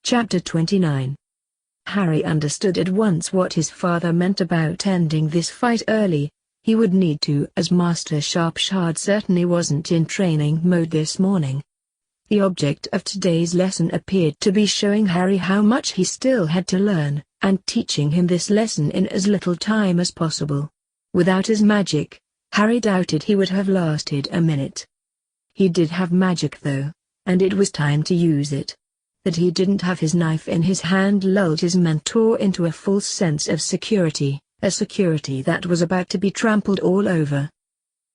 Chapter 29. Harry understood at once what his father meant about ending this fight early. He would need to, as Master Sharpshard certainly wasn't in training mode this morning. The object of today's lesson appeared to be showing Harry how much he still had to learn, and teaching him this lesson in as little time as possible. Without his magic, Harry doubted he would have lasted a minute. He did have magic though, and it was time to use it. That he didn't have his knife in his hand lulled his mentor into a false sense of security, a security that was about to be trampled all over.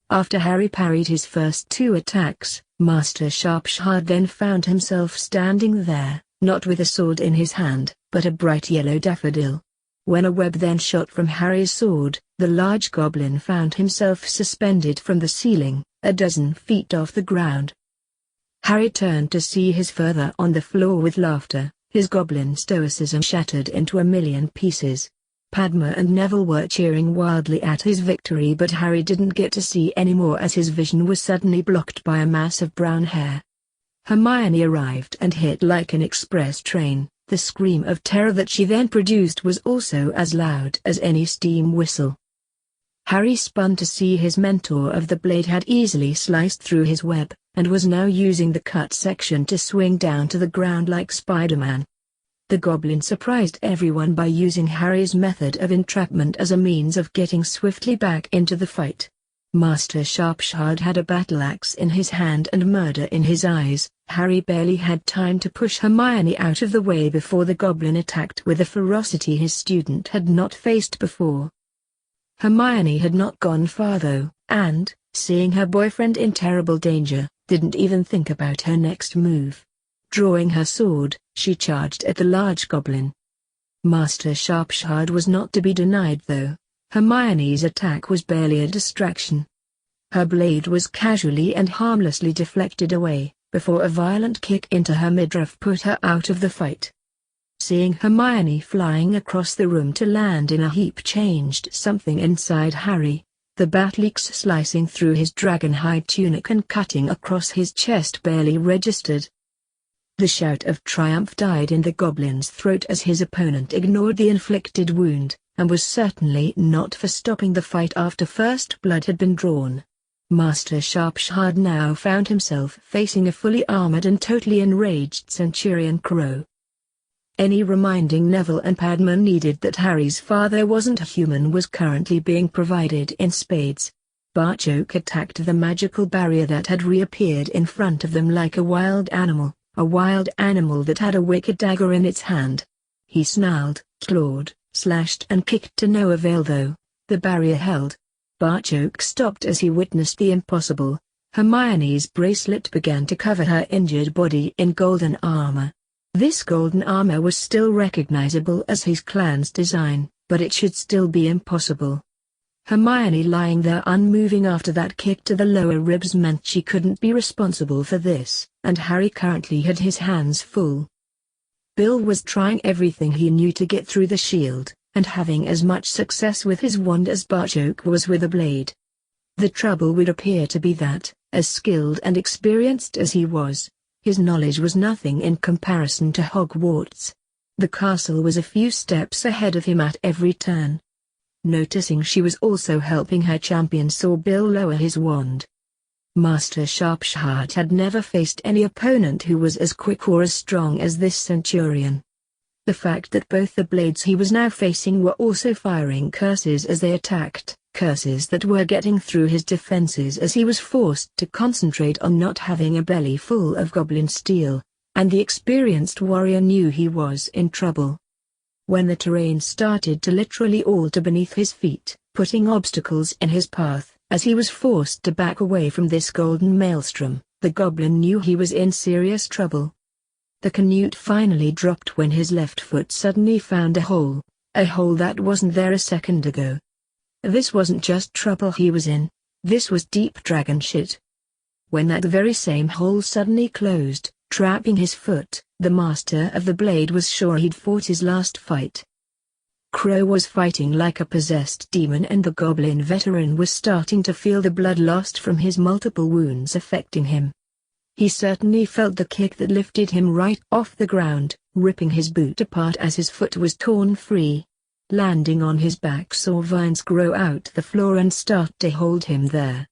After Harry parried his first two attacks, Master Sharpshard then found himself standing there, not with a sword in his hand, but a bright yellow daffodil. When a web then shot from Harry's sword, the large goblin found himself suspended from the ceiling, a dozen feet off the ground. Harry turned to see his father on the floor with laughter, his goblin stoicism shattered into a million pieces. Padma and Neville were cheering wildly at his victory, but Harry didn't get to see any more as his vision was suddenly blocked by a mass of brown hair. Hermione arrived and hit like an express train. The scream of terror that she then produced was also as loud as any steam whistle. Harry spun to see his mentor of the blade had easily sliced through his web, and was now using the cut section to swing down to the ground like Spider-Man. The goblin surprised everyone by using Harry's method of entrapment as a means of getting swiftly back into the fight. Master Sharpshard had a battle axe in his hand and murder in his eyes. Harry barely had time to push Hermione out of the way before the goblin attacked with a ferocity his student had not faced before. Hermione had not gone far though, and, seeing her boyfriend in terrible danger, didn't even think about her next move. Drawing her sword, she charged at the large goblin. Master Sharpshard was not to be denied though. Hermione's attack was barely a distraction. Her blade was casually and harmlessly deflected away, before a violent kick into her midriff put her out of the fight. Seeing Hermione flying across the room to land in a heap changed something inside Harry. The bat'leaks slicing through his dragonhide tunic and cutting across his chest barely registered. The shout of triumph died in the goblin's throat as his opponent ignored the inflicted wound, and was certainly not for stopping the fight after first blood had been drawn. Master Sharpshard now found himself facing a fully armored and totally enraged Centurion Crow. Any reminding Neville and Padma needed that Harry's father wasn't human was currently being provided in spades. Barchoke attacked the magical barrier that had reappeared in front of them like a wild animal that had a wicked dagger in its hand. He snarled, clawed, slashed and kicked to no avail though. The barrier held. Barchoke stopped as he witnessed the impossible. Hermione's bracelet began to cover her injured body in golden armor. This golden armor was still recognizable as his clan's design, but it should still be impossible. Hermione lying there unmoving after that kick to the lower ribs meant she couldn't be responsible for this, and Harry currently had his hands full. Bill was trying everything he knew to get through the shield, and having as much success with his wand as Barchoke was with a blade. The trouble would appear to be that, as skilled and experienced as he was, his knowledge was nothing in comparison to Hogwarts. The castle was a few steps ahead of him at every turn. Noticing she was also helping her champion saw Bill lower his wand. Master Sharpshard had never faced any opponent who was as quick or as strong as this Centurion. The fact that both the blades he was now facing were also firing curses as they attacked, curses that were getting through his defenses as he was forced to concentrate on not having a belly full of goblin steel, and the experienced warrior knew he was in trouble. When the terrain started to literally alter beneath his feet, putting obstacles in his path, as he was forced to back away from this golden maelstrom, the goblin knew he was in serious trouble. The canute finally dropped when his left foot suddenly found a hole that wasn't there a second ago. This wasn't just trouble he was in, this was deep dragon shit. When that very same hole suddenly closed, trapping his foot, the master of the blade was sure he'd fought his last fight. Crow was fighting like a possessed demon and the goblin veteran was starting to feel the blood lost from his multiple wounds affecting him. He certainly felt the kick that lifted him right off the ground, ripping his boot apart as his foot was torn free. Landing on his back saw vines grow out the floor and start to hold him there.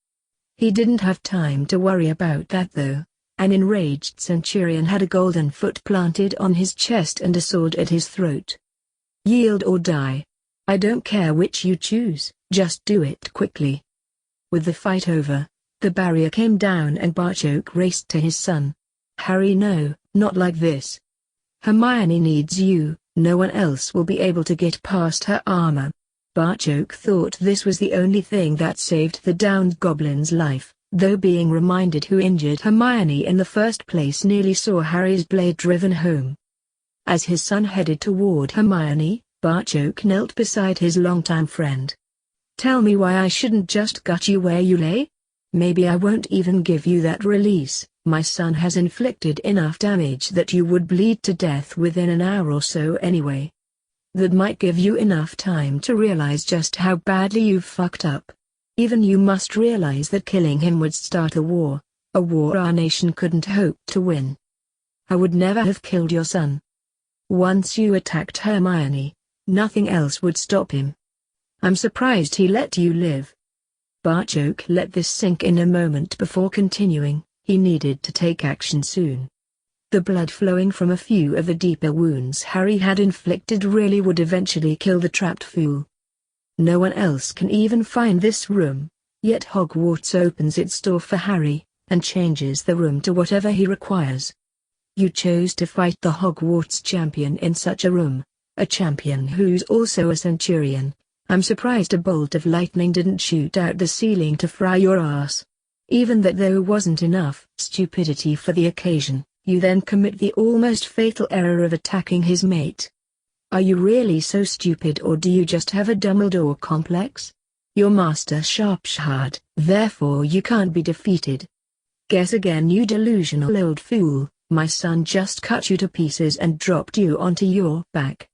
He didn't have time to worry about that though. An enraged centurion had a golden foot planted on his chest and a sword at his throat. Yield or die. I don't care which you choose, just do it quickly. With the fight over, the barrier came down and Barchoke raced to his son. Harry, no, not like this. Hermione needs you, no one else will be able to get past her armor. Barchoke thought this was the only thing that saved the downed goblin's life, though being reminded who injured Hermione in the first place nearly saw Harry's blade driven home. As his son headed toward Hermione, Barchoke knelt beside his longtime friend. Tell me why I shouldn't just gut you where you lay? Maybe I won't even give you that release. My son has inflicted enough damage that you would bleed to death within an hour or so anyway. That might give you enough time to realize just how badly you've fucked up. Even you must realize that killing him would start a war our nation couldn't hope to win. I would never have killed your son. Once you attacked Hermione, nothing else would stop him. I'm surprised he let you live. Barchoke let this sink in a moment before continuing. He needed to take action soon. The blood flowing from a few of the deeper wounds Harry had inflicted really would eventually kill the trapped fool. No one else can even find this room, yet Hogwarts opens its door for Harry, and changes the room to whatever he requires. You chose to fight the Hogwarts champion in such a room, a champion who's also a centurion. I'm surprised a bolt of lightning didn't shoot out the ceiling to fry your ass. Even that though wasn't enough stupidity for the occasion, you then commit the almost fatal error of attacking his mate. Are you really so stupid, or do you just have a Dumbledore complex? You're Master Sharpshard, therefore you can't be defeated. Guess again, you delusional old fool. My son just cut you to pieces and dropped you onto your back.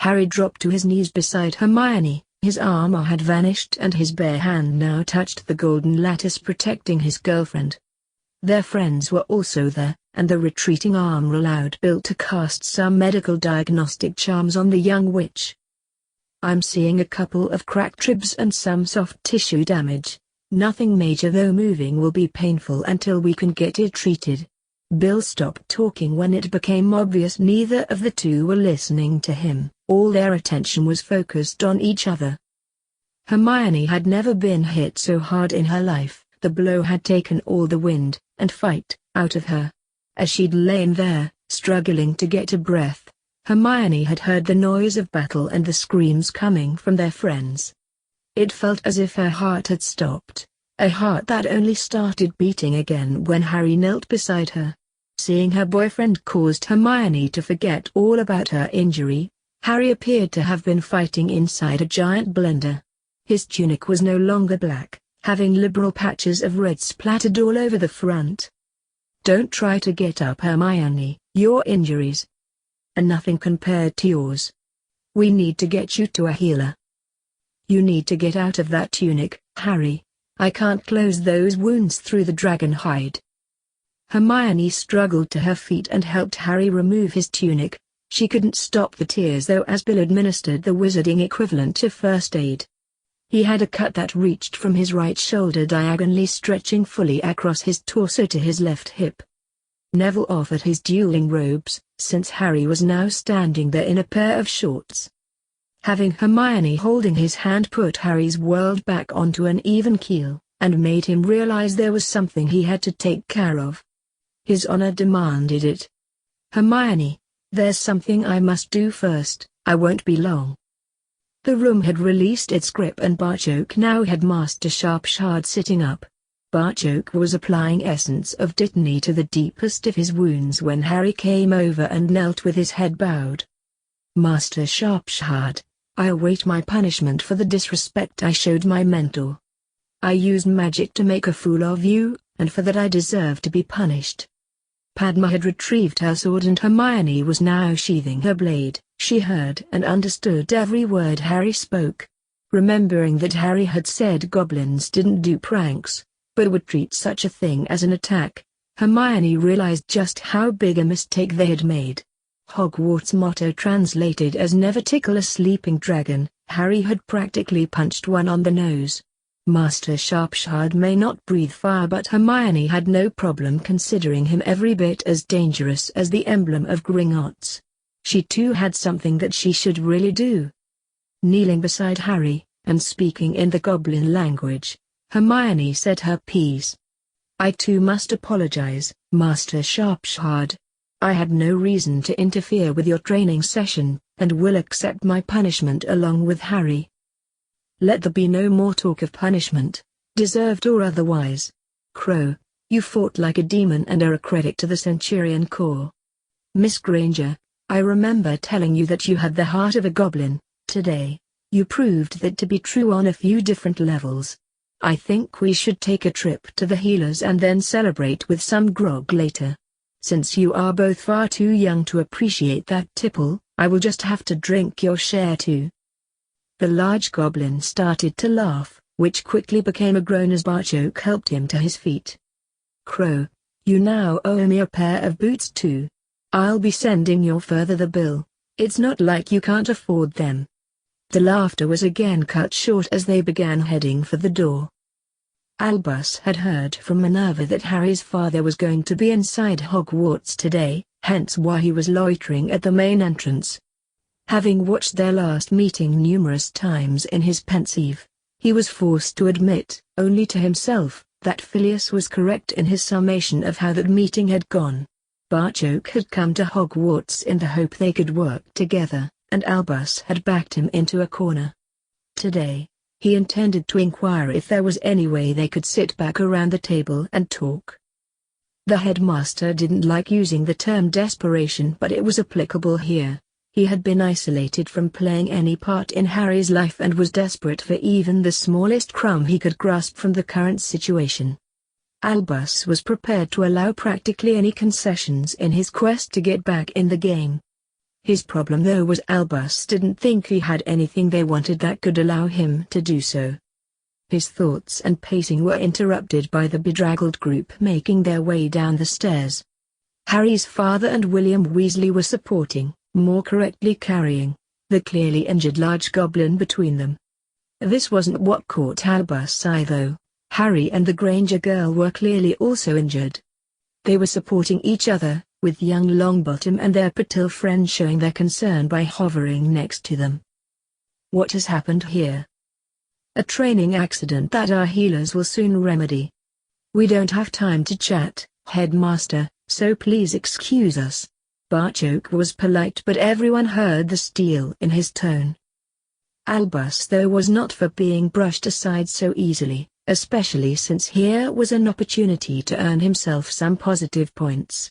Harry dropped to his knees beside Hermione. His armor had vanished and his bare hand now touched the golden lattice protecting his girlfriend. Their friends were also there, and the retreating arm allowed Bill to cast some medical diagnostic charms on the young witch. I'm seeing a couple of cracked ribs and some soft tissue damage. Nothing major though. Moving will be painful until we can get it treated. Bill stopped talking when it became obvious neither of the two were listening to him. All their attention was focused on each other. Hermione had never been hit so hard in her life. The blow had taken all the wind and fight out of her. As she'd lain there, struggling to get a breath, Hermione had heard the noise of battle and the screams coming from their friends. It felt as if her heart had stopped, a heart that only started beating again when Harry knelt beside her. Seeing her boyfriend caused Hermione to forget all about her injury. Harry appeared to have been fighting inside a giant blender. His tunic was no longer black, having liberal patches of red splattered all over the front. Don't try to get up, Hermione, your injuries are nothing compared to yours. We need to get you to a healer. You need to get out of that tunic, Harry. I can't close those wounds through the dragon hide. Hermione struggled to her feet and helped Harry remove his tunic. She couldn't stop the tears though as Bill administered the wizarding equivalent to first aid. He had a cut that reached from his right shoulder diagonally stretching fully across his torso to his left hip. Neville offered his dueling robes, since Harry was now standing there in a pair of shorts. Having Hermione holding his hand put Harry's world back onto an even keel, and made him realize there was something he had to take care of. His honor demanded it. Hermione, there's something I must do first. I won't be long. The room had released its grip and Barchoke now had Master Sharpshard sitting up. Barchoke was applying essence of Dittany to the deepest of his wounds when Harry came over and knelt with his head bowed. Master Sharpshard, I await my punishment for the disrespect I showed my mentor. I used magic to make a fool of you, and for that I deserve to be punished. Padma had retrieved her sword and Hermione was now sheathing her blade. She heard and understood every word Harry spoke. Remembering that Harry had said goblins didn't do pranks, but would treat such a thing as an attack, Hermione realized just how big a mistake they had made. Hogwarts' motto translated as "Never tickle a sleeping dragon." Harry had practically punched one on the nose. Master Sharpshard may not breathe fire, but Hermione had no problem considering him every bit as dangerous as the emblem of Gringotts. She too had something that she should really do. Kneeling beside Harry, and speaking in the goblin language, Hermione said her piece. "I too must apologize, Master Sharpshard. I had no reason to interfere with your training session, and will accept my punishment along with Harry. Let there be no more talk of punishment, deserved or otherwise. Crow, you fought like a demon and are a credit to the Centurion Corps. Miss Granger, I remember telling you that you had the heart of a goblin. Today, you proved that to be true on a few different levels. I think we should take a trip to the healers and then celebrate with some grog later. Since you are both far too young to appreciate that tipple, I will just have to drink your share too." The large goblin started to laugh, which quickly became a groan as Barchoke helped him to his feet. "Crow, you now owe me a pair of boots too. I'll be sending your further the bill. It's not like you can't afford them." The laughter was again cut short as they began heading for the door. Albus had heard from Minerva that Harry's father was going to be inside Hogwarts today, hence why he was loitering at the main entrance. Having watched their last meeting numerous times in his pensieve, he was forced to admit, only to himself, that Phileas was correct in his summation of how that meeting had gone. Barchoke had come to Hogwarts in the hope they could work together, and Albus had backed him into a corner. Today, he intended to inquire if there was any way they could sit back around the table and talk. The headmaster didn't like using the term desperation, but it was applicable here. He had been isolated from playing any part in Harry's life and was desperate for even the smallest crumb he could grasp from the current situation. Albus was prepared to allow practically any concessions in his quest to get back in the game. His problem though was Albus didn't think he had anything they wanted that could allow him to do so. His thoughts and pacing were interrupted by the bedraggled group making their way down the stairs. Harry's father and William Weasley were supporting, more correctly carrying, the clearly injured large goblin between them. This wasn't what caught Albus' eye though. Harry and the Granger girl were clearly also injured. They were supporting each other, with young Longbottom and their Patil friend showing their concern by hovering next to them. "What has happened here?" "A training accident that our healers will soon remedy. We don't have time to chat, Headmaster, so please excuse us." Barchoke was polite, but everyone heard the steel in his tone. Albus though was not for being brushed aside so easily, especially since here was an opportunity to earn himself some positive points.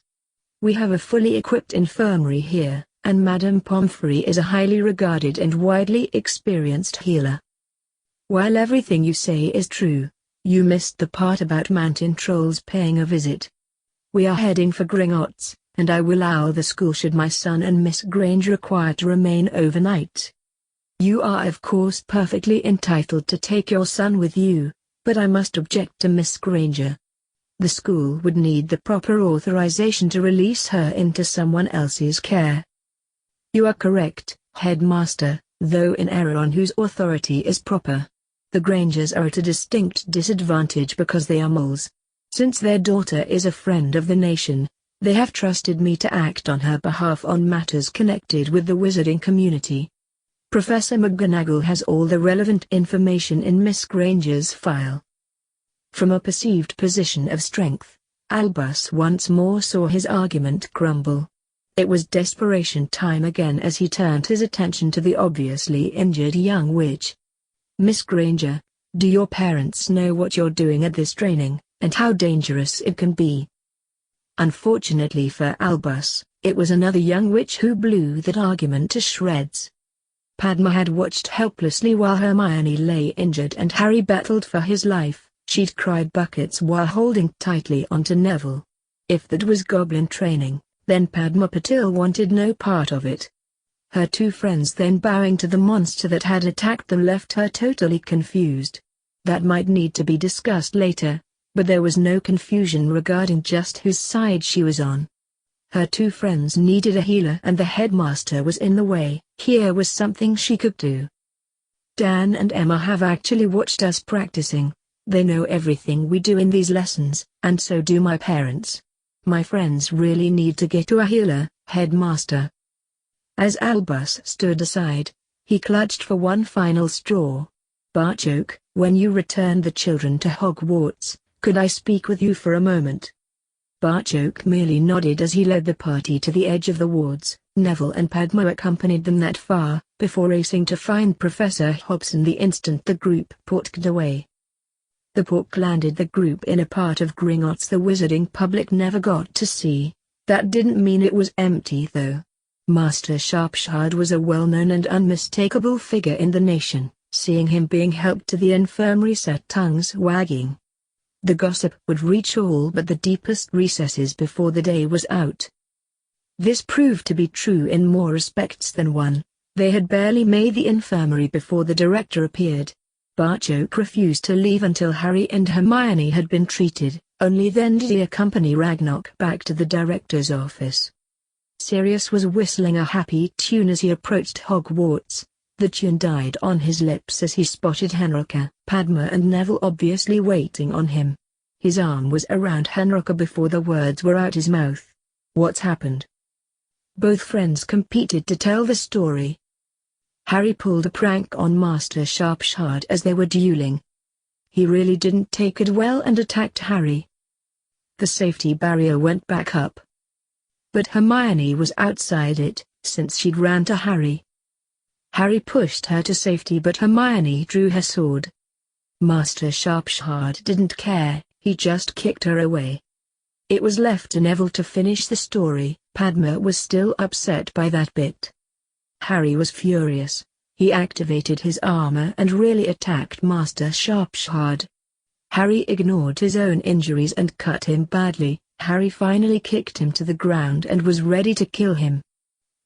"We have a fully equipped infirmary here, and Madame Pomfrey is a highly regarded and widely experienced healer. While everything you say is true, you missed the part about mountain trolls paying a visit. We are heading for Gringotts, and I will allow the school should my son and Miss Granger require to remain overnight. You are of course perfectly entitled to take your son with you, but I must object to Miss Granger. The school would need the proper authorization to release her into someone else's care." "You are correct, Headmaster, though in error on whose authority is proper. The Grangers are at a distinct disadvantage because they are moles. Since their daughter is a friend of the nation, they have trusted me to act on her behalf on matters connected with the wizarding community. Professor McGonagall has all the relevant information in Miss Granger's file." From a perceived position of strength, Albus once more saw his argument crumble. It was desperation time again as he turned his attention to the obviously injured young witch. "Miss Granger, do your parents know what you're doing at this training, and how dangerous it can be?" Unfortunately for Albus, it was another young witch who blew that argument to shreds. Padma had watched helplessly while Hermione lay injured and Harry battled for his life. She'd cried buckets while holding tightly onto Neville. If that was goblin training, then Padma Patil wanted no part of it. Her two friends then bowing to the monster that had attacked them left her totally confused. That might need to be discussed later, But there was no confusion regarding just whose side she was on. Her two friends needed a healer and the headmaster was in the way. Here was something she could do. Dan and Emma have actually watched us practicing. They know everything we do in these lessons, and so do my parents. My friends really need to get to a healer, headmaster. As Albus stood aside, he clutched for one final straw. Bartjoke, when you return the children to Hogwarts, could I speak with you for a moment? Bartjoke merely nodded as he led the party to the edge of the wards. Neville and Padma accompanied them that far, before racing to find Professor Hobson the instant the group portked away. The pork landed the group in a part of Gringotts the wizarding public never got to see. That didn't mean it was empty though. Master Sharpshard was a well-known and unmistakable figure in the nation. Seeing him being helped to the infirmary set tongues wagging. The gossip would reach all but the deepest recesses before the day was out. This proved to be true in more respects than one. They had barely made the infirmary before the director appeared. Bartjoke refused to leave until Harry and Hermione had been treated, only then did he accompany Ragnarok back to the director's office. Sirius was whistling a happy tune as he approached Hogwarts. The tune died on his lips as he spotted Henrika, Padma and Neville obviously waiting on him. His arm was around Henrika before the words were out his mouth. What's happened? Both friends competed to tell the story. Harry pulled a prank on Master Sharpshard as they were dueling. He really didn't take it well and attacked Harry. The safety barrier went back up. But Hermione was outside it, since she'd ran to Harry. Harry pushed her to safety but Hermione drew her sword. Master Sharpshard didn't care, he just kicked her away. It was left to Neville to finish the story. Padma was still upset by that bit. Harry was furious. He activated his armor and really attacked Master Sharpshard. Harry ignored his own injuries and cut him badly. Harry finally kicked him to the ground and was ready to kill him.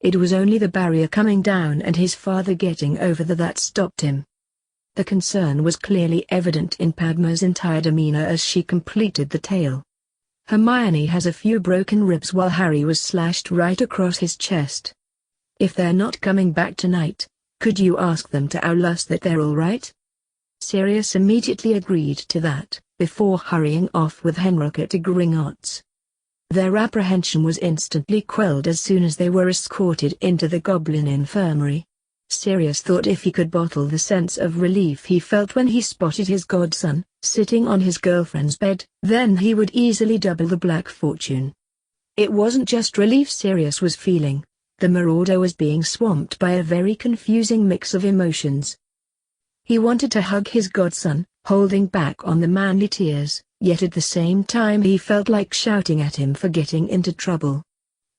It was only the barrier coming down and his father getting over that stopped him. The concern was clearly evident in Padma's entire demeanor as she completed the tale. Hermione has a few broken ribs while Harry was slashed right across his chest. If they're not coming back tonight, could you ask them to tell us that they're all right? Sirius immediately agreed to that, before hurrying off with Henrika to Gringotts. Their apprehension was instantly quelled as soon as they were escorted into the Goblin Infirmary. Sirius thought if he could bottle the sense of relief he felt when he spotted his godson, sitting on his girlfriend's bed, then he would easily double the Black Fortune. It wasn't just relief Sirius was feeling. The Marauder was being swamped by a very confusing mix of emotions. He wanted to hug his godson, holding back on the manly tears, yet at the same time he felt like shouting at him for getting into trouble.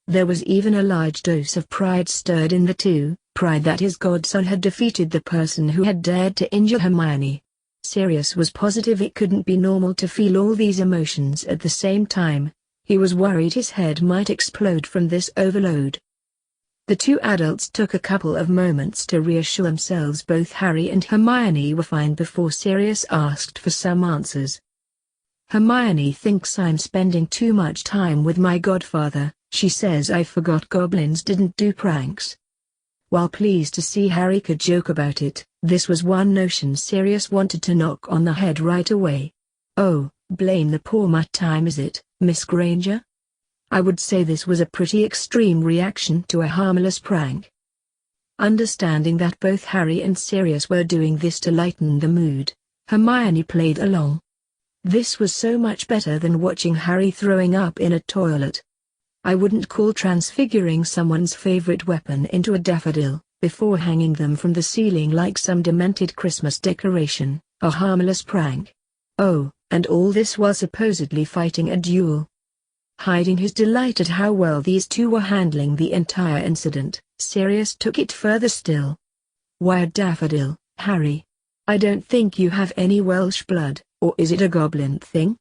There was even a large dose of pride stirred in the two, pride that his godson had defeated the person who had dared to injure Hermione. Sirius was positive it couldn't be normal to feel all these emotions at the same time. He was worried his head might explode from this overload. The two adults took a couple of moments to reassure themselves both Harry and Hermione were fine before Sirius asked for some answers. Hermione thinks I'm spending too much time with my godfather. She says I forgot goblins didn't do pranks. While pleased to see Harry could joke about it, this was one notion Sirius wanted to knock on the head right away. Oh, blame the poor mutt time is it, Miss Granger? I would say this was a pretty extreme reaction to a harmless prank. Understanding that both Harry and Sirius were doing this to lighten the mood, Hermione played along. This was so much better than watching Harry throwing up in a toilet. I wouldn't call transfiguring someone's favorite weapon into a daffodil, before hanging them from the ceiling like some demented Christmas decoration, a harmless prank. Oh, and all this while supposedly fighting a duel. Hiding his delight at how well these two were handling the entire incident, Sirius took it further still. Why a daffodil, Harry? I don't think you have any Welsh blood, or is it a goblin thing?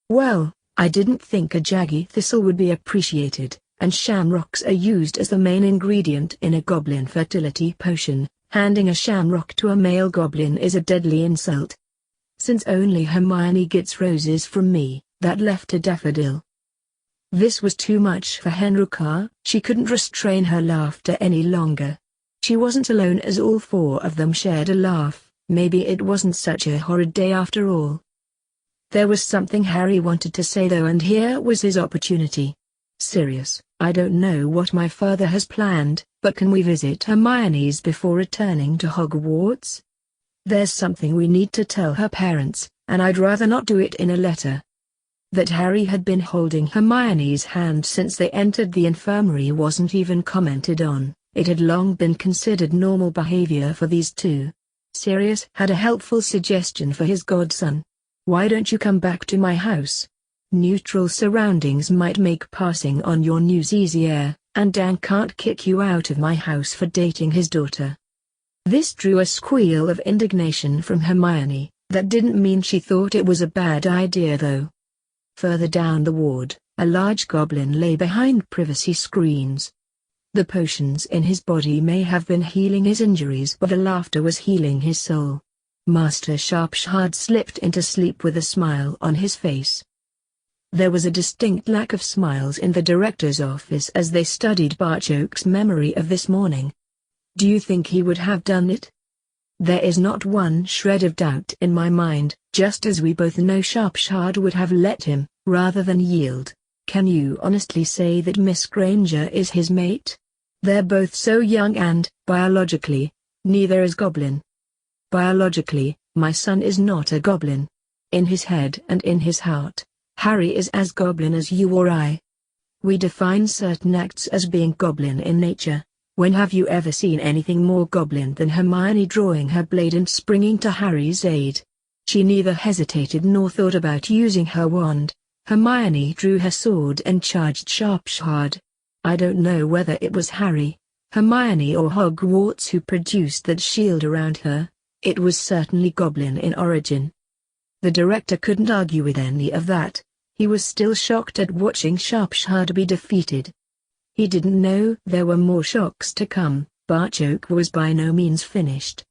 Well, I didn't think a jaggy thistle would be appreciated, and shamrocks are used as the main ingredient in a goblin fertility potion. Handing a shamrock to a male goblin is a deadly insult. Since only Hermione gets roses from me, that left a daffodil. This was too much for Henrika. She couldn't restrain her laughter any longer. She wasn't alone, as all four of them shared a laugh. Maybe it wasn't such a horrid day after all. There was something Harry wanted to say though, and here was his opportunity. "Sirius, I don't know what my father has planned, but can we visit Hermione's before returning to Hogwarts? There's something we need to tell her parents, and I'd rather not do it in a letter." That Harry had been holding Hermione's hand since they entered the infirmary wasn't even commented on. It had long been considered normal behavior for these two. Sirius had a helpful suggestion for his godson. "Why don't you come back to my house? Neutral surroundings might make passing on your news easier, and Dan can't kick you out of my house for dating his daughter." This drew a squeal of indignation from Hermione. That didn't mean she thought it was a bad idea though. Further down the ward, a large goblin lay behind privacy screens. The potions in his body may have been healing his injuries, but the laughter was healing his soul. Master Sharpshard slipped into sleep with a smile on his face. There was a distinct lack of smiles in the director's office as they studied Barchoke's memory of this morning. Do you think he would have done it? There is not one shred of doubt in my mind, just as we both know Sharpshard would have let him, rather than yield. Can you honestly say that Miss Granger is his mate? They're both so young and, biologically, neither is goblin. Biologically, my son is not a goblin. In his head and in his heart, Harry is as goblin as you or I. We define certain acts as being goblin in nature. When have you ever seen anything more goblin than Hermione drawing her blade and springing to Harry's aid? She neither hesitated nor thought about using her wand. Hermione drew her sword and charged Sharpshard. I don't know whether it was Harry, Hermione or Hogwarts who produced that shield around her. It was certainly goblin in origin. The director couldn't argue with any of that. He was still shocked at watching Sharpshard be defeated. He didn't know there were more shocks to come. Barchoke was by no means finished.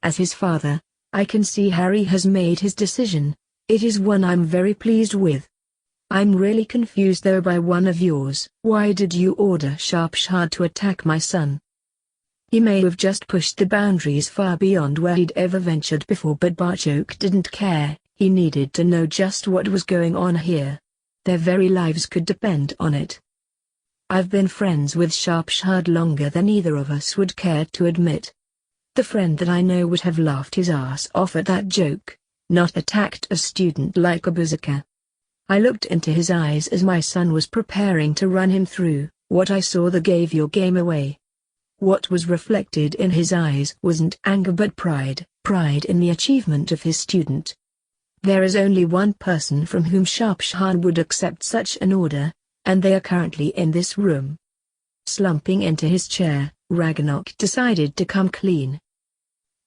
As his father, I can see Harry has made his decision. It is one I'm very pleased with. I'm really confused though by one of yours. Why did you order Sharpshard to attack my son? He may have just pushed the boundaries far beyond where he'd ever ventured before, but Barchoke didn't care. He needed to know just what was going on here. Their very lives could depend on it. I've been friends with Sharpshard longer than either of us would care to admit. The friend that I know would have laughed his ass off at that joke, not attacked a student like a berserker. I looked into his eyes as my son was preparing to run him through. What I saw that gave your game away. What was reflected in his eyes wasn't anger but pride in the achievement of his student. There is only one person from whom Sharpshard would accept such an order, and they are currently in this room. Slumping into his chair, Ragnarok decided to come clean.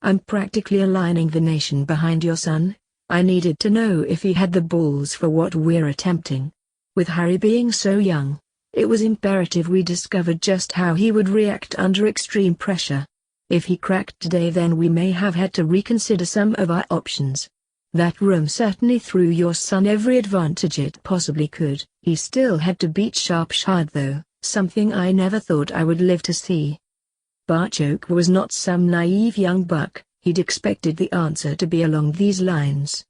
I'm practically aligning the nation behind your son. I needed to know if he had the balls for what we're attempting. With Harry being so young, it was imperative we discovered just how he would react under extreme pressure. If he cracked today, then we may have had to reconsider some of our options. That room certainly threw your son every advantage it possibly could. He still had to beat Sharpshard though, something I never thought I would live to see. Barchoke was not some naive young buck. He'd expected the answer to be along these lines.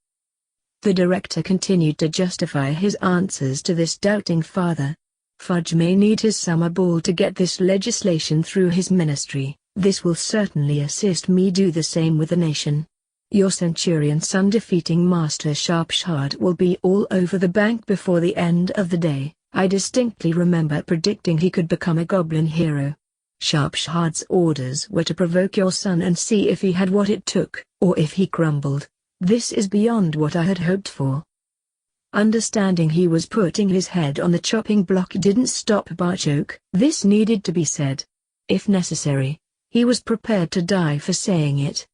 The director continued to justify his answers to this doubting father. Fudge may need his summer ball to get this legislation through his ministry. This will certainly assist me do the same with the nation. Your Centurion son defeating Master Sharpshard will be all over the bank before the end of the day. I distinctly remember predicting he could become a goblin hero. Sharpshard's orders were to provoke your son and see if he had what it took, or if he crumbled. This is beyond what I had hoped for. Understanding he was putting his head on the chopping block didn't stop Barchoke. This needed to be said. If necessary, he was prepared to die for saying it.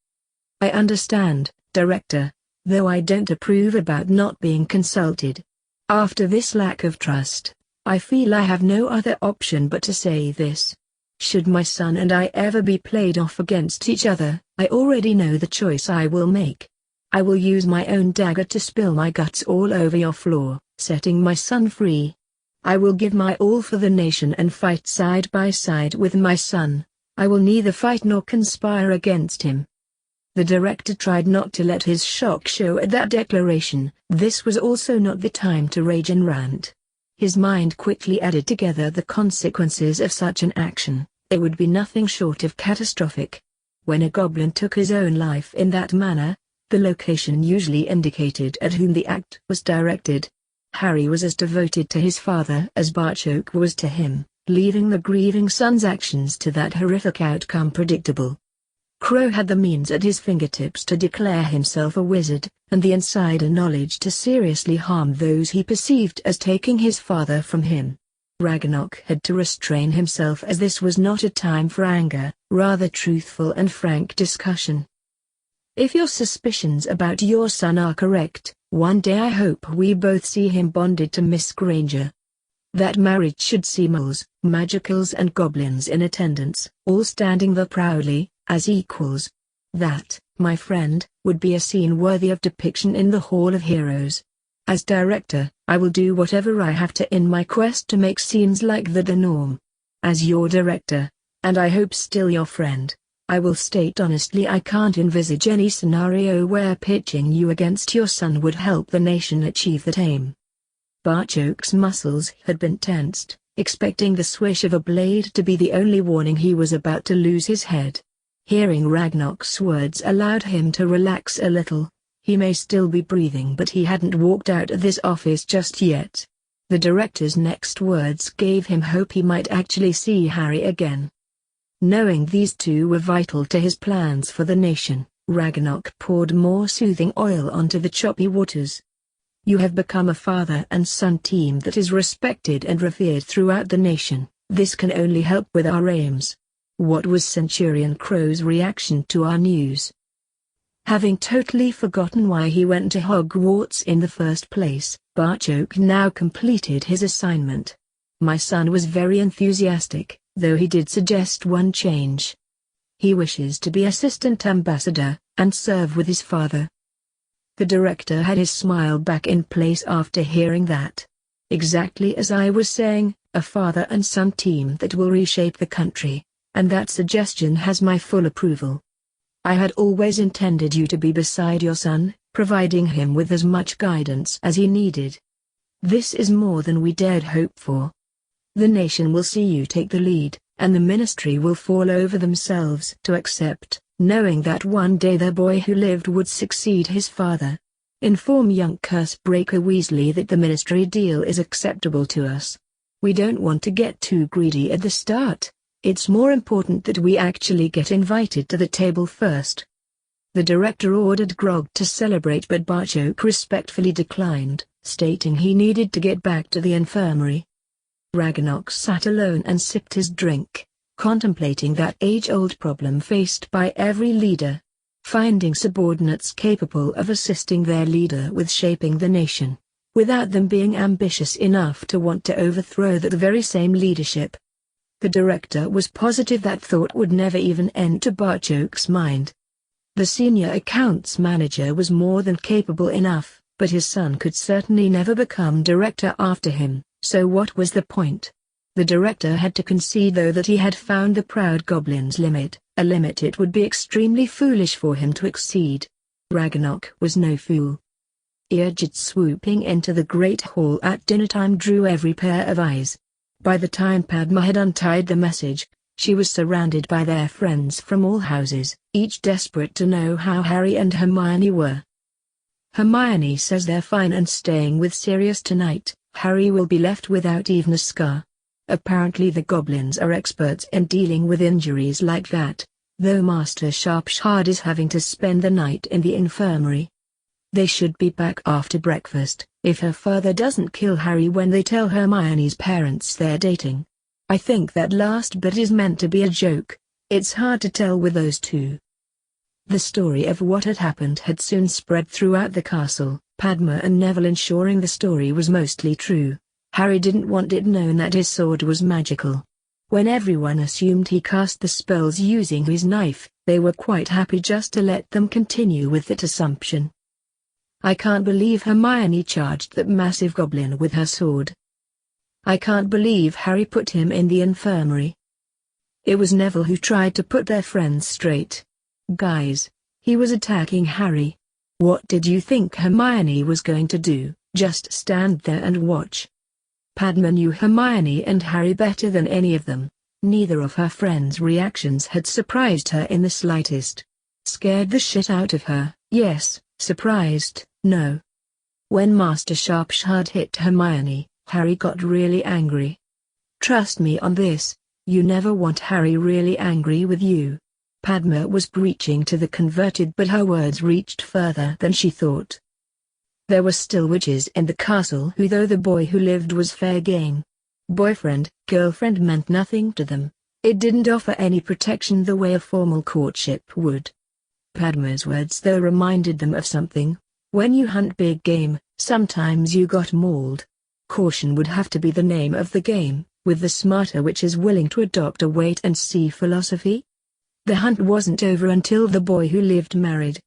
I understand, Director, though I don't approve about not being consulted. After this lack of trust, I feel I have no other option but to say this. Should my son and I ever be played off against each other, I already know the choice I will make. I will use my own dagger to spill my guts all over your floor, setting my son free. I will give my all for the nation and fight side by side with my son. I will neither fight nor conspire against him." The director tried not to let his shock show at that declaration. This was also not the time to rage and rant. His mind quickly added together the consequences of such an action. They would be nothing short of catastrophic. When a goblin took his own life in that manner, the location usually indicated at whom the act was directed. Harry was as devoted to his father as Barchoke was to him, leaving the grieving son's actions to that horrific outcome predictable. Crow had the means at his fingertips to declare himself a wizard, and the insider knowledge to seriously harm those he perceived as taking his father from him. Ragnarok had to restrain himself as this was not a time for anger, rather truthful and frank discussion. "If your suspicions about your son are correct, one day I hope we both see him bonded to Miss Granger. That marriage should see moles, magicals and goblins in attendance, all standing there proudly, as equals. That, my friend, would be a scene worthy of depiction in the Hall of Heroes. As director, I will do whatever I have to in my quest to make scenes like that the norm. As your director, and I hope still your friend, I will state honestly I can't envisage any scenario where pitching you against your son would help the nation achieve that aim." Barchoke's muscles had been tensed, expecting the swish of a blade to be the only warning he was about to lose his head. Hearing Ragnarok's words allowed him to relax a little. He may still be breathing, but he hadn't walked out of this office just yet. The director's next words gave him hope he might actually see Harry again. Knowing these two were vital to his plans for the nation, Ragnarok poured more soothing oil onto the choppy waters. "You have become a father and son team that is respected and revered throughout the nation. This can only help with our aims." What was Centurion Crow's reaction to our news? Having totally forgotten why he went to Hogwarts in the first place, Barchoke now completed his assignment. "My son was very enthusiastic, though he did suggest one change. He wishes to be assistant ambassador, and serve with his father." The director had his smile back in place after hearing that. "Exactly as I was saying, a father and son team that will reshape the country. And that suggestion has my full approval. I had always intended you to be beside your son, providing him with as much guidance as he needed. This is more than we dared hope for. The nation will see you take the lead, and the ministry will fall over themselves to accept, knowing that one day their boy who lived would succeed his father. Inform young Cursebreaker Weasley that the ministry deal is acceptable to us. We don't want to get too greedy at the start. It's more important that we actually get invited to the table first." The director ordered grog to celebrate, but Barchoke respectfully declined, stating he needed to get back to the infirmary. Ragnarok sat alone and sipped his drink, contemplating that age-old problem faced by every leader. Finding subordinates capable of assisting their leader with shaping the nation, without them being ambitious enough to want to overthrow that very same leadership. The director was positive that thought would never even enter Barchoke's mind. The senior accounts manager was more than capable enough, but his son could certainly never become director after him, so what was the point? The director had to concede though that he had found the proud goblin's limit, a limit it would be extremely foolish for him to exceed. Ragnarok was no fool. Earjet swooping into the great hall at dinnertime drew every pair of eyes. By the time Padma had untied the message, she was surrounded by their friends from all houses, each desperate to know how Harry and Hermione were. "Hermione says they're fine and staying with Sirius tonight. Harry will be left without even a scar. Apparently the goblins are experts in dealing with injuries like that, though Master Sharpshard is having to spend the night in the infirmary. They should be back after breakfast, if her father doesn't kill Harry when they tell Hermione's parents they're dating. I think that last bit is meant to be a joke. It's hard to tell with those two." The story of what had happened had soon spread throughout the castle, Padma and Neville ensuring the story was mostly true. Harry didn't want it known that his sword was magical. When everyone assumed he cast the spells using his knife, they were quite happy just to let them continue with that assumption. I can't believe Hermione charged that massive goblin with her sword. I can't believe Harry put him in the infirmary. It was Neville who tried to put their friends straight. Guys, he was attacking Harry. What did you think Hermione was going to do, just stand there and watch? Padma knew Hermione and Harry better than any of them. Neither of her friends' reactions had surprised her in the slightest. Scared the shit out of her, yes; surprised, no. When Master Sharpshot hit Hermione, Harry got really angry. Trust me on this, you never want Harry really angry with you. Padma was preaching to the converted, but her words reached further than she thought. There were still witches in the castle who, though the boy who lived was fair game. Boyfriend, girlfriend meant nothing to them. It didn't offer any protection the way a formal courtship would. Padma's words though reminded them of something. When you hunt big game, sometimes you got mauled. Caution would have to be the name of the game, with the smarter witches willing to adopt a wait-and-see philosophy. The hunt wasn't over until the boy who lived married.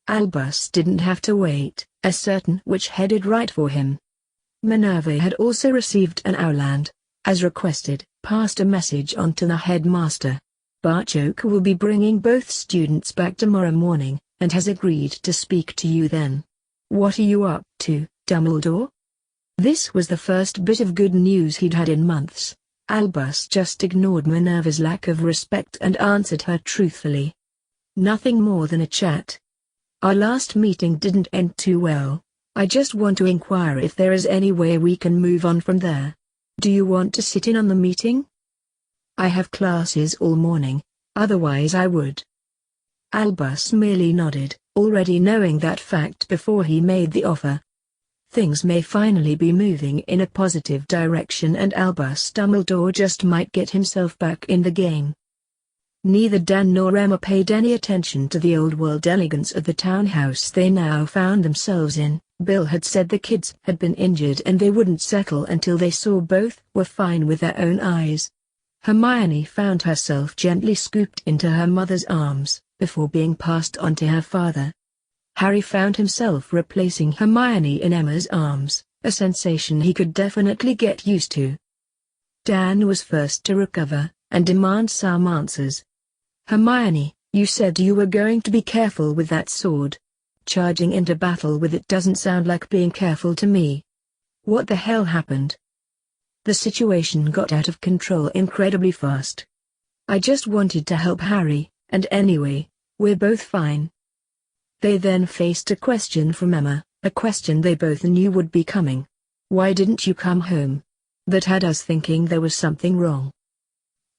Albus didn't have to wait, a certain witch headed right for him. Minerva had also received an owland, as requested, passed a message on to the headmaster. Barchoke will be bringing both students back tomorrow morning, and has agreed to speak to you then. What are you up to, Dumbledore? This was the first bit of good news he'd had in months. Albus just ignored Minerva's lack of respect and answered her truthfully. Nothing more than a chat. Our last meeting didn't end too well. I just want to inquire if there is any way we can move on from there. Do you want to sit in on the meeting? I have classes all morning, otherwise I would. Albus merely nodded, already knowing that fact before he made the offer. Things may finally be moving in a positive direction, and Albus Dumbledore just might get himself back in the game. Neither Dan nor Emma paid any attention to the old-world elegance of the townhouse they now found themselves in. Bill had said the kids had been injured and they wouldn't settle until they saw both were fine with their own eyes. Hermione found herself gently scooped into her mother's arms, before being passed on to her father. Harry found himself replacing Hermione in Emma's arms, a sensation he could definitely get used to. Dan was first to recover, and demand some answers. Hermione, you said you were going to be careful with that sword. Charging into battle with it doesn't sound like being careful to me. What the hell happened? The situation got out of control incredibly fast. I just wanted to help Harry, and anyway, we're both fine. They then faced a question from Emma, a question they both knew would be coming. Why didn't you come home? That had us thinking there was something wrong.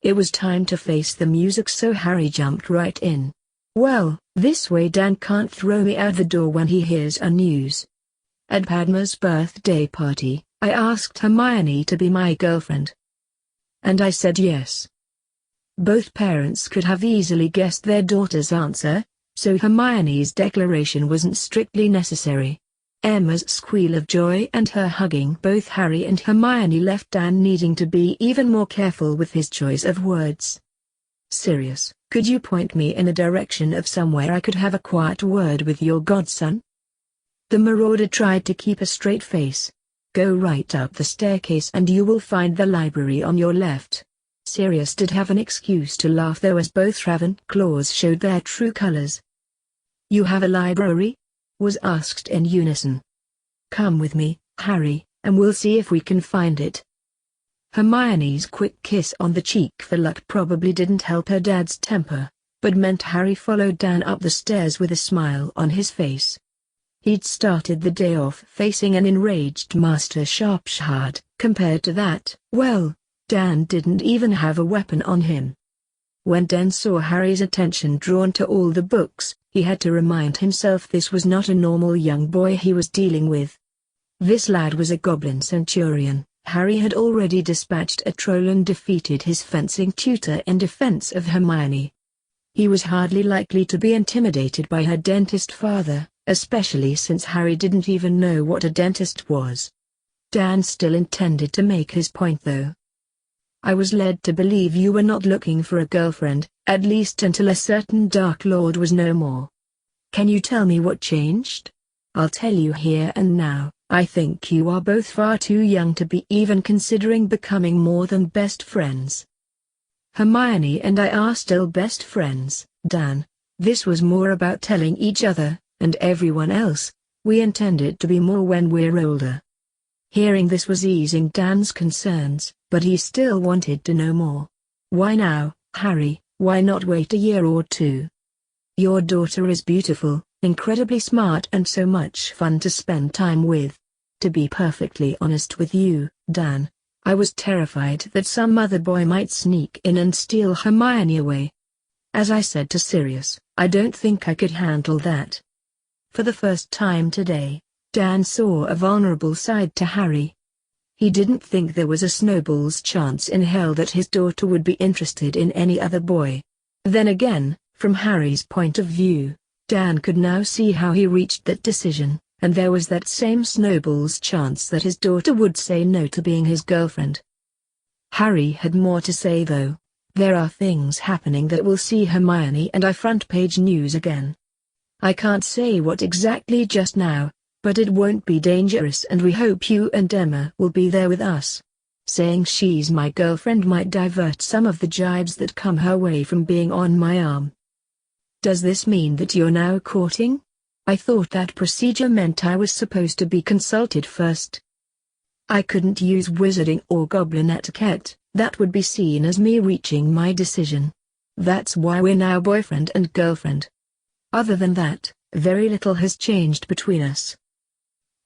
It was time to face the music, so Harry jumped right in. Well, this way Dan can't throw me out the door when he hears our news. At Padma's birthday party, I asked Hermione to be my girlfriend. And I said yes. Both parents could have easily guessed their daughter's answer, so Hermione's declaration wasn't strictly necessary. Emma's squeal of joy and her hugging both Harry and Hermione left Dan needing to be even more careful with his choice of words. Sirius, could you point me in a direction of somewhere I could have a quiet word with your godson? The marauder tried to keep a straight face. Go right up the staircase and you will find the library on your left. Sirius did have an excuse to laugh though, as both Ravenclaws showed their true colors. You have a library? Was asked in unison. Come with me, Harry, and we'll see if we can find it. Hermione's quick kiss on the cheek for luck probably didn't help her dad's temper, but meant Harry followed Dan up the stairs with a smile on his face. He'd started the day off facing an enraged Master Sharpshot. Compared to that, well, Dan didn't even have a weapon on him. When Dan saw Harry's attention drawn to all the books, he had to remind himself this was not a normal young boy he was dealing with. This lad was a goblin centurion. Harry had already dispatched a troll and defeated his fencing tutor in defense of Hermione. He was hardly likely to be intimidated by her dentist father, especially since Harry didn't even know what a dentist was. Dan still intended to make his point though. I was led to believe you were not looking for a girlfriend, at least until a certain Dark Lord was no more. Can you tell me what changed? I'll tell you here and now, I think you are both far too young to be even considering becoming more than best friends. Hermione and I are still best friends, Dan. This was more about telling each other, and everyone else, we intend it to be more when we're older. Hearing this was easing Dan's concerns, but he still wanted to know more. Why now, Harry? Why not wait a year or two? Your daughter is beautiful, incredibly smart and so much fun to spend time with. To be perfectly honest with you, Dan, I was terrified that some other boy might sneak in and steal Hermione away. As I said to Sirius, I don't think I could handle that. For the first time today, Dan saw a vulnerable side to Harry. He didn't think there was a snowball's chance in hell that his daughter would be interested in any other boy. Then again, from Harry's point of view, Dan could now see how he reached that decision, and there was that same snowball's chance that his daughter would say no to being his girlfriend. Harry had more to say though. There are things happening that will see Hermione and I front page news again. I can't say what exactly just now, but it won't be dangerous and we hope you and Emma will be there with us. Saying she's my girlfriend might divert some of the jibes that come her way from being on my arm. Does this mean that you're now courting? I thought that procedure meant I was supposed to be consulted first. I couldn't use wizarding or goblin etiquette, that would be seen as me reaching my decision. That's why we're now boyfriend and girlfriend. Other than that, very little has changed between us.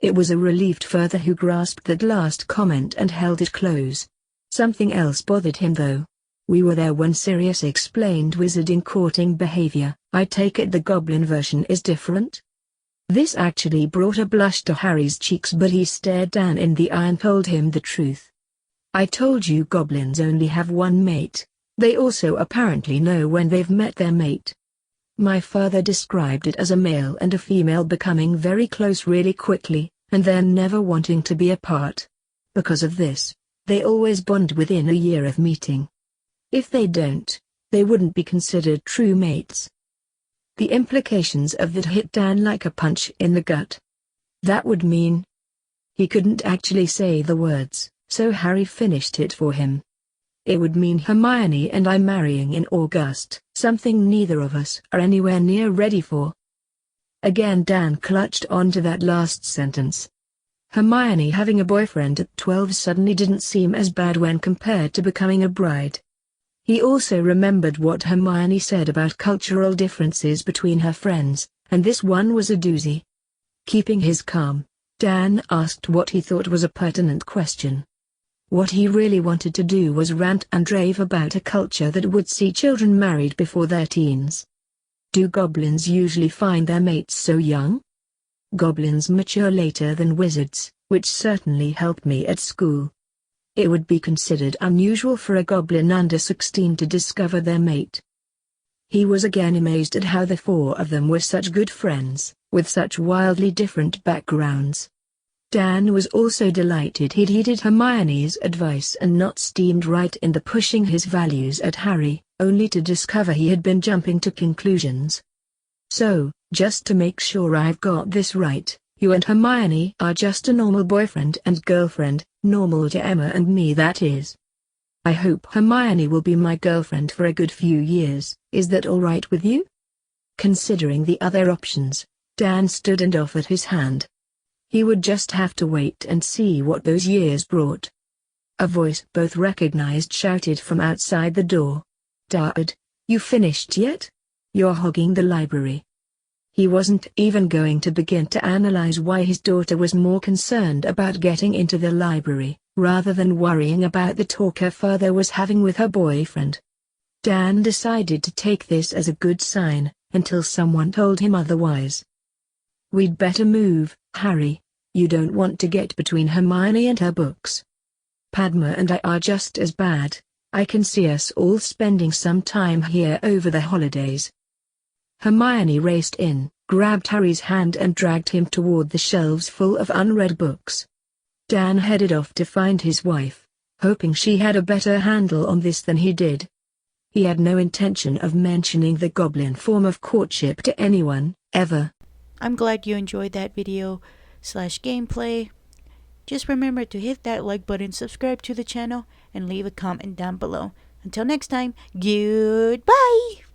It was a relieved Further who grasped that last comment and held it close. Something else bothered him though. We were there when Sirius explained wizarding courting behavior. I take it the goblin version is different? This actually brought a blush to Harry's cheeks, but he stared Dan in the eye and told him the truth. I told you goblins only have one mate. They also apparently know when they've met their mate. My father described it as a male and a female becoming very close really quickly, and then never wanting to be apart. Because of this, they always bond within a year of meeting. If they don't, they wouldn't be considered true mates. The implications of that hit Dan like a punch in the gut. That would mean... He couldn't actually say the words, so Harry finished it for him. It would mean Hermione and I marrying in August, something neither of us are anywhere near ready for. Again Dan clutched onto that last sentence. Hermione having a boyfriend at 12 suddenly didn't seem as bad when compared to becoming a bride. He also remembered what Hermione said about cultural differences between her friends, and this one was a doozy. Keeping his calm, Dan asked what he thought was a pertinent question. What he really wanted to do was rant and rave about a culture that would see children married before their teens. Do goblins usually find their mates so young? Goblins mature later than wizards, which certainly helped me at school. It would be considered unusual for a goblin under 16 to discover their mate. He was again amazed at how the four of them were such good friends, with such wildly different backgrounds. Dan was also delighted he'd heeded Hermione's advice and not steamed right into pushing his values at Harry, only to discover he had been jumping to conclusions. So, just to make sure I've got this right, you and Hermione are just a normal boyfriend and girlfriend, normal to Emma and me that is. I hope Hermione will be my girlfriend for a good few years, is that all right with you? Considering the other options, Dan stood and offered his hand. He would just have to wait and see what those years brought. A voice both recognized shouted from outside the door. Dad, you finished yet? You're hogging the library. He wasn't even going to begin to analyze why his daughter was more concerned about getting into the library, rather than worrying about the talk her father was having with her boyfriend. Dan decided to take this as a good sign, until someone told him otherwise. We'd better move, Harry. You don't want to get between Hermione and her books. Padma and I are just as bad. I can see us all spending some time here over the holidays. Hermione raced in, grabbed Harry's hand and dragged him toward the shelves full of unread books. Dan headed off to find his wife, hoping she had a better handle on this than he did. He had no intention of mentioning the goblin form of courtship to anyone, ever. I'm glad you enjoyed that video slash gameplay. Just remember to hit that like button, subscribe to the channel, and leave a comment down below. Until next time, goodbye!